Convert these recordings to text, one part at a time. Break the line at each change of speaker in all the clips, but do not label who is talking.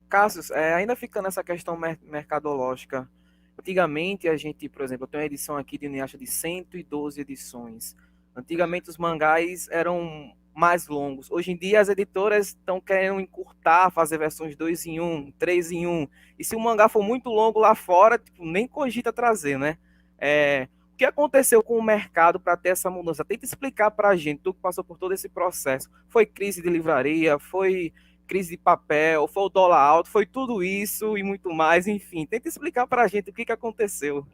Cassius, ainda ficando nessa questão mercadológica, antigamente a gente, por exemplo, eu tenho uma edição aqui de Inuyasha de 112 edições. Antigamente os mangás eram mais longos. Hoje em dia as editoras estão querendo encurtar, fazer versões 2 em um, 3 em um. E se o mangá for muito longo lá fora, tipo, nem cogita trazer, né? O que aconteceu com o mercado para ter essa mudança? Tenta explicar para a gente, tu que passou por todo esse processo. Foi crise de livraria, foi crise de papel, foi o dólar alto, foi tudo isso e muito mais, enfim. Tenta explicar para a gente o que aconteceu.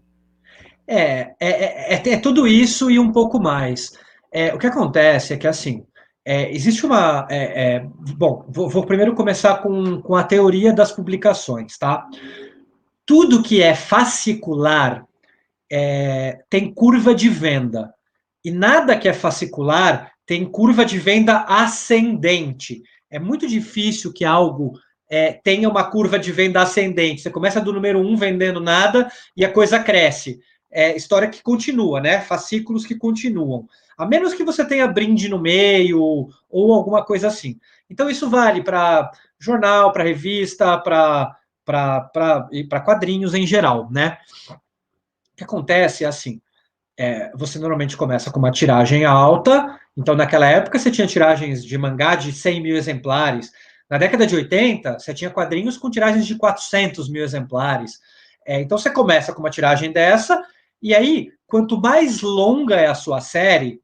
É tudo isso e um pouco mais. O que acontece é que, assim, existe uma. Bom, vou primeiro começar com a teoria das publicações, tá? Tudo que é fascicular tem curva de venda. E nada que é fascicular tem curva de venda ascendente. É muito difícil que algo tenha uma curva de venda ascendente. Você começa do número um vendendo nada e a coisa cresce. É história que continua, né? Fascículos que continuam. A menos que você tenha brinde no meio ou alguma coisa assim. Então, isso vale para jornal, para revista, para quadrinhos em geral, né? O que acontece é assim: você normalmente começa com uma tiragem alta, então naquela época você tinha tiragens de mangá de 100 mil exemplares. Na década de 80, você tinha quadrinhos com tiragens de 400 mil exemplares. Então você começa com uma tiragem dessa, e aí, quanto mais longa é a sua série,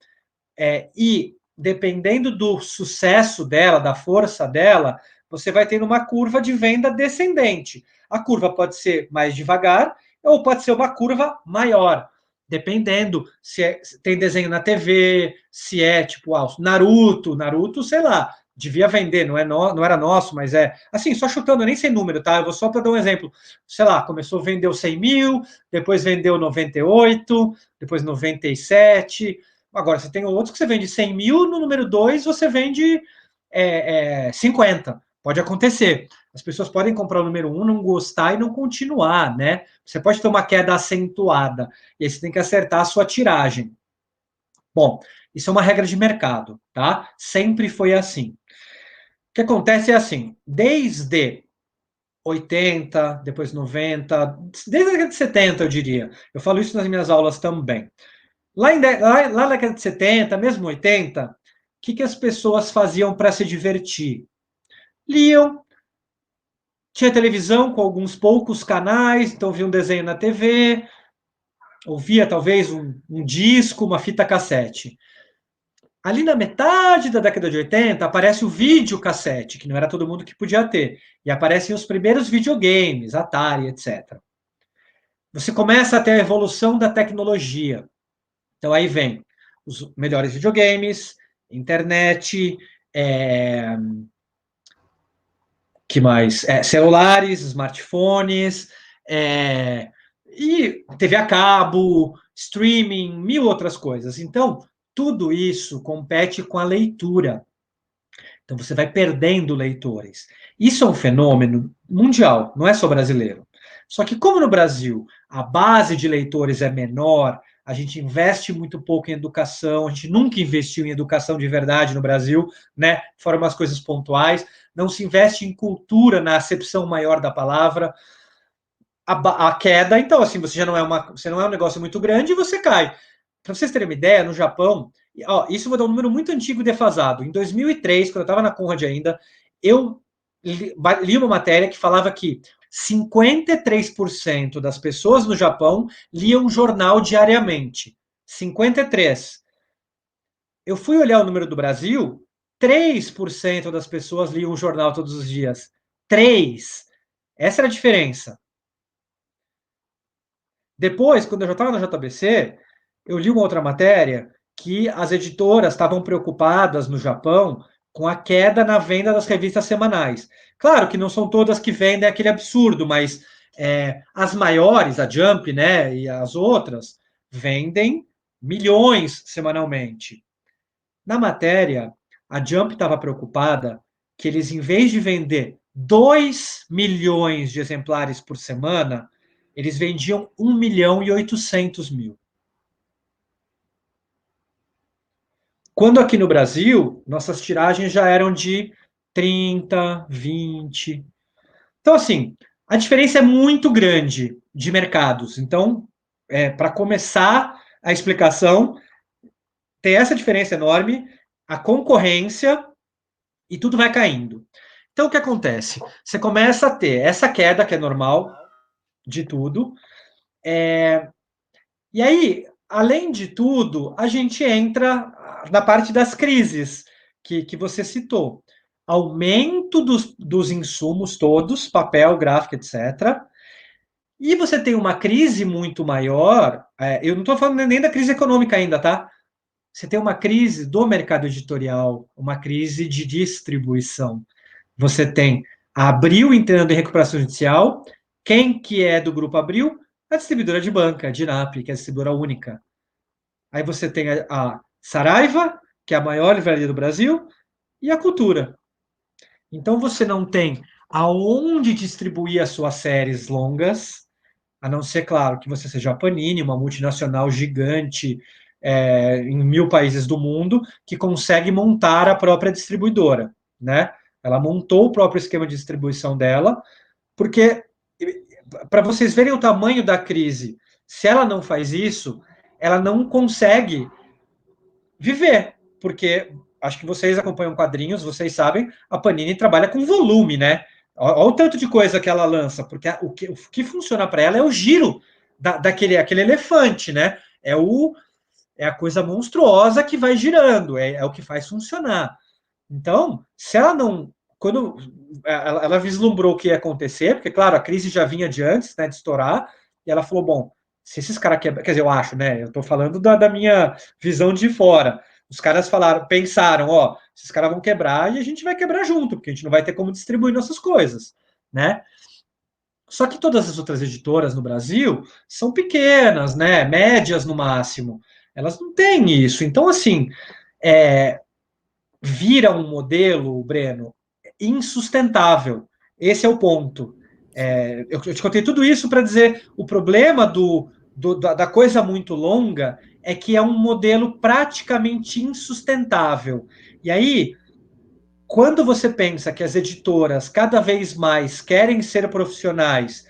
e dependendo do sucesso dela, da força dela, você vai tendo uma curva de venda descendente. A curva pode ser mais devagar ou pode ser uma curva maior, dependendo se tem desenho na TV, se é tipo Naruto, sei lá, devia vender, não era nosso, mas assim, só chutando, eu nem sei número, tá? Eu vou só para dar um exemplo. Sei lá, começou, vendeu 100 mil, depois vendeu 98, depois 97. Agora, você tem outros que você vende 100 mil, no número 2 você vende 50. Pode acontecer. As pessoas podem comprar o número um, não gostar e não continuar, né? Você pode ter uma queda acentuada. E aí você tem que acertar a sua tiragem. Bom, isso é uma regra de mercado, tá? Sempre foi assim. O que acontece é assim, desde 80, depois 90, desde a década de 70, eu diria. Eu falo isso nas minhas aulas também. Lá na década de 70, mesmo 80, o que as pessoas faziam para se divertir? Liam, tinha televisão com alguns poucos canais, então via um desenho na TV, ouvia talvez um disco, uma fita cassete. Ali na metade da década de 80 aparece o videocassete, que não era todo mundo que podia ter, e aparecem os primeiros videogames, Atari, etc. Você começa a ter a evolução da tecnologia. Então aí vem os melhores videogames, internet, é, que mais? Celulares, smartphones, é, e TV a cabo, streaming, mil outras coisas. Então, tudo isso compete com a leitura. Então, você vai perdendo leitores. Isso é um fenômeno mundial, não é só brasileiro. Só que, como no Brasil a base de leitores é menor, a gente investe muito pouco em educação, a gente nunca investiu em educação de verdade no Brasil, né? Fora umas coisas pontuais, não se investe em cultura na acepção maior da palavra. A queda, então, assim, você não é um negócio muito grande e você cai. Para vocês terem uma ideia, no Japão, ó, isso vou dar um número muito antigo e defasado. Em 2003, quando eu estava na Conrad ainda, eu li uma matéria que falava que 53% das pessoas no Japão liam jornal diariamente. 53. Eu fui olhar o número do Brasil, 3% das pessoas liam um jornal todos os dias. 3. Essa era a diferença. Depois, quando eu já estava na JBC, eu li uma outra matéria que as editoras estavam preocupadas no Japão com a queda na venda das revistas semanais. Claro que não são todas que vendem aquele absurdo, mas as maiores, a Jump, né, e as outras, vendem milhões semanalmente. Na matéria, a Jump estava preocupada que eles, em vez de vender 2 milhões de exemplares por semana, eles vendiam 1.800.000. Quando aqui no Brasil, nossas tiragens já eram de 30, 20. Então, assim, a diferença é muito grande de mercados. Então, para começar a explicação, tem essa diferença enorme, a concorrência e tudo vai caindo. Então, o que acontece? Você começa a ter essa queda, que é normal de tudo, e aí, além de tudo, a gente entra na parte das crises que você citou. Aumento dos insumos todos, papel, gráfico, etc. E você tem uma crise muito maior. Eu não estou falando nem da crise econômica ainda, tá? Você tem uma crise do mercado editorial, uma crise de distribuição. Você tem a Abril entrando em recuperação judicial. Quem que é do grupo Abril? A distribuidora de banca, a Dinap, que é a distribuidora única. Aí você tem a Saraiva, que é a maior livraria do Brasil, e a Cultura. Então você não tem aonde distribuir as suas séries longas, a não ser, claro, que você seja a Panini, uma multinacional gigante em 1000 países do mundo, que consegue montar a própria distribuidora, né? Ela montou o próprio esquema de distribuição dela, porque, para vocês verem o tamanho da crise, se ela não faz isso, ela não consegue viver, porque acho que vocês acompanham quadrinhos, vocês sabem, a Panini trabalha com volume, né? Olha o tanto de coisa que ela lança, porque o que funciona para ela é o giro daquele aquele elefante, né? É a coisa monstruosa que vai girando, é o que faz funcionar. Então, se ela não. Quando ela vislumbrou o que ia acontecer, porque, claro, a crise já vinha de antes, né, de estourar, e ela falou: bom, se esses caras quebram. Quer dizer, eu acho, né? Eu estou falando da minha visão de fora. Os caras falaram, pensaram: ó, esses caras vão quebrar e a gente vai quebrar junto, porque a gente não vai ter como distribuir nossas coisas, né? Só que todas as outras editoras no Brasil são pequenas, né? Médias no máximo. Elas não têm isso. Então, assim, é, vira um modelo, Breno, insustentável. Esse é o ponto. Eu te contei tudo isso para dizer o problema da coisa muito longa é que é um modelo praticamente insustentável. E aí, quando você pensa que as editoras cada vez mais querem ser profissionais,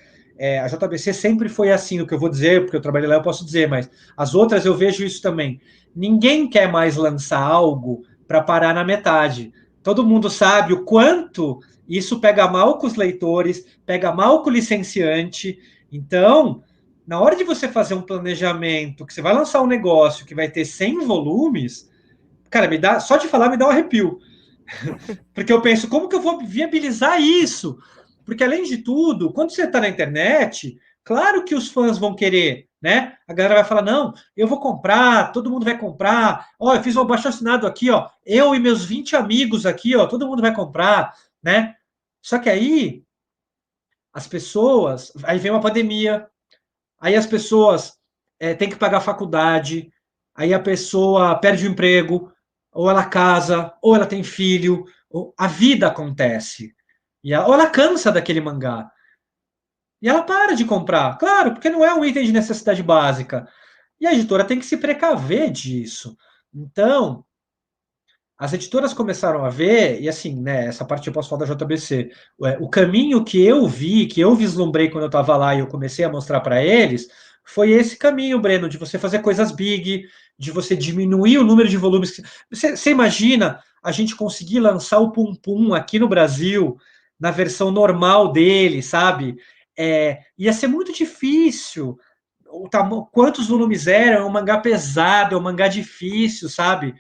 a JBC sempre foi assim, o que eu vou dizer, porque eu trabalhei lá, eu posso dizer, mas as outras eu vejo isso também. Ninguém quer mais lançar algo para parar na metade. Todo mundo sabe o quanto isso pega mal com os leitores, pega mal com o licenciante. Então, na hora de você fazer um planejamento, que você vai lançar um negócio que vai ter 100 volumes, cara, só de falar me dá um arrepio. Porque eu penso, como que eu vou viabilizar isso? Porque, além de tudo, quando você está na internet, claro que os fãs vão querer, né? A galera vai falar, não, eu vou comprar, todo mundo vai comprar. Ó, eu fiz um abaixo assinado aqui, ó. Eu e meus 20 amigos aqui, ó, todo mundo vai comprar, né? Só que aí, as pessoas... Aí vem uma pandemia, aí as pessoas têm que pagar a faculdade, aí a pessoa perde o emprego, ou ela casa, ou ela tem filho, ou a vida acontece. Ou ela cansa daquele mangá. E ela para de comprar. Claro, porque não é um item de necessidade básica. E a editora tem que se precaver disso. Então, as editoras começaram a ver, e assim, né, essa parte eu posso falar da JBC, o caminho que eu vi, que eu vislumbrei quando eu estava lá e eu comecei a mostrar para eles, foi esse caminho, Breno, de você fazer coisas big, de você diminuir o número de volumes. Você imagina a gente conseguir lançar o Pum Pum aqui no Brasil, na versão normal dele, sabe? Ia ser muito difícil. Quantos volumes eram? É um mangá pesado, é um mangá difícil, sabe?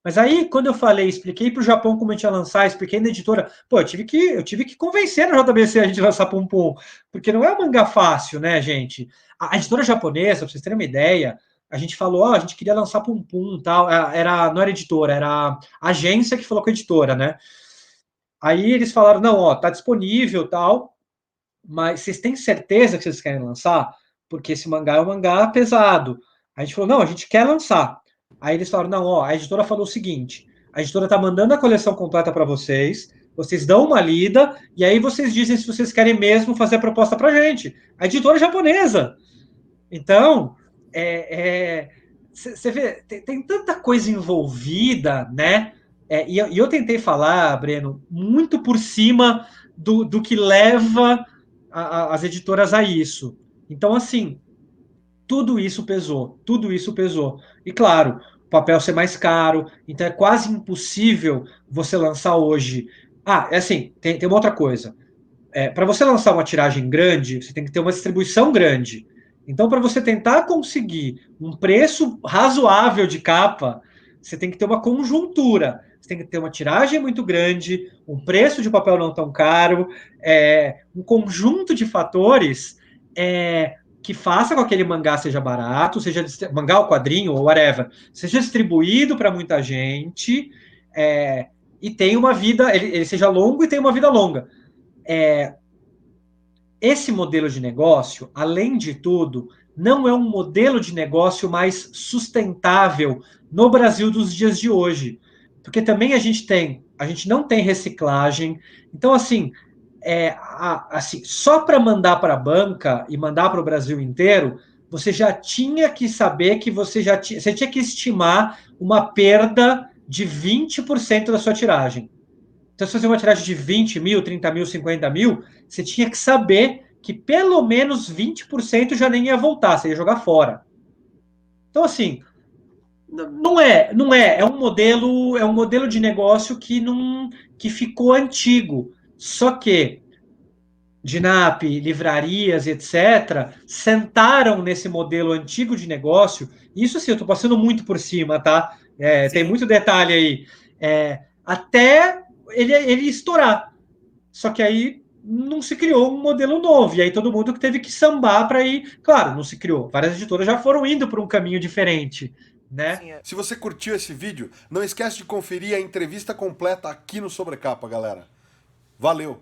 Mas aí, quando eu falei, expliquei para o Japão como a gente ia lançar, expliquei na editora, pô, eu tive que convencer a JBC a gente lançar Pum Pum, porque não é um mangá fácil, né, gente? A editora japonesa, para vocês terem uma ideia, a gente falou, ó, a gente queria lançar Pum Pum tal, não era editora, era a agência que falou com a editora, né? Aí eles falaram, não, ó, tá disponível tal, mas vocês têm certeza que vocês querem lançar? Porque esse mangá é um mangá pesado. A gente falou, não, a gente quer lançar. Aí eles falaram, não, ó, a editora falou o seguinte, a editora tá mandando a coleção completa para vocês dão uma lida, e aí vocês dizem se vocês querem mesmo fazer a proposta pra gente. A editora é japonesa. Então, você vê, tem tanta coisa envolvida, né? E eu tentei falar, Breno, muito por cima do que leva as editoras a isso. Então, assim, tudo isso pesou, tudo isso pesou. E claro, o papel ser mais caro, então é quase impossível você lançar hoje. Ah, é assim, tem uma outra coisa. Para você lançar uma tiragem grande, você tem que ter uma distribuição grande. Então, para você tentar conseguir um preço razoável de capa, você tem que ter uma conjuntura. Você tem que ter uma tiragem muito grande, um preço de papel não tão caro, um conjunto de fatores que faça com que aquele mangá seja barato, seja mangá ou quadrinho ou whatever, seja distribuído para muita gente e tenha uma vida, ele seja longo e tenha uma vida longa. Esse modelo de negócio, além de tudo, não é um modelo de negócio mais sustentável no Brasil dos dias de hoje. Porque também a gente não tem reciclagem. Então, assim só para mandar para a banca e mandar para o Brasil inteiro, você já tinha que saber que você tinha que estimar uma perda de 20% da sua tiragem. Então, se você uma tiragem de 20 mil, 30 mil, 50 mil, você tinha que saber que pelo menos 20% já nem ia voltar, você ia jogar fora. Então, assim, é um modelo de negócio que ficou antigo. Só que Dinap, livrarias, etc., sentaram nesse modelo antigo de negócio. Isso sim, eu estou passando muito por cima, tá? Tem muito detalhe aí. Até ele estourar. Só que aí não se criou um modelo novo. E aí todo mundo teve que sambar para ir. Claro, não se criou. Várias editoras já foram indo para um caminho diferente, né?
Sim,
Se você curtiu esse vídeo, não esquece de conferir a entrevista completa aqui no Sobrecapa, galera. Valeu!